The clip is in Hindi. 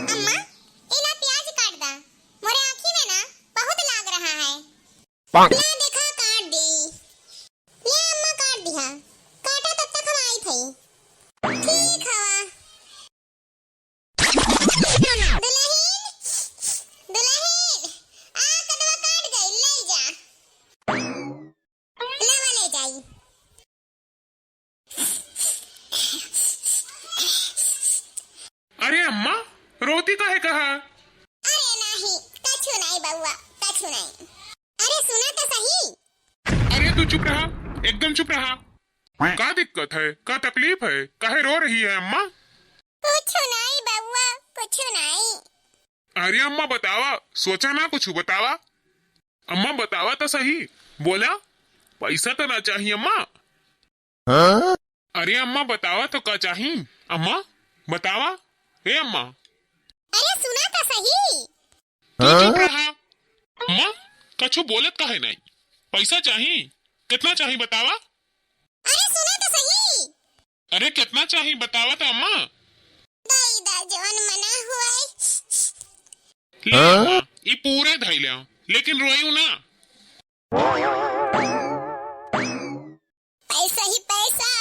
अम्मा इला प्याज काट दा, मोरे आँखी में ना बहुत लाग रहा है। ला देखा काट दी। ले अम्मा काट दिया, काटा तब तक हम आई थी। ठीक हवा। दुल्हन दुल्हन आ कदवा काट गई, ले जा। लेवा ले जाई। अरे अम्मा रोती काहे कहा? अरे नहीं कछु नहीं बउआ, कछु नहीं। अरे सुना तो सही। अरे तू चुप रहा, एकदम चुप रहा। का दिक्कत है, का तकलीफ है, काहे रो रही है अम्मा? कुछ नहीं बउआ, कुछ नहीं। अरे अम्मा बतावा, सोचा ना कुछ बतावा। अम्मा बतावा तो सही, बोला पैसा तो ना चाहिए अम्मा। अरे अम्मा बतावा तो का चाहिए अम्मा, बतावा। हे अम्मा अरे सुना तो सही। तू चुप रहा। अम्मा कछु बोलत काहे नहीं? पैसा चाहिए, कितना चाहिए बतावा। अरे सुना तो सही। अरे कितना चाहिए बतावा तो अम्मा। दई दा जवन मना हुआ है। ले अम्मा ये पूरे धई ले, लेकिन रोयू ना। पैसा ही पैसा।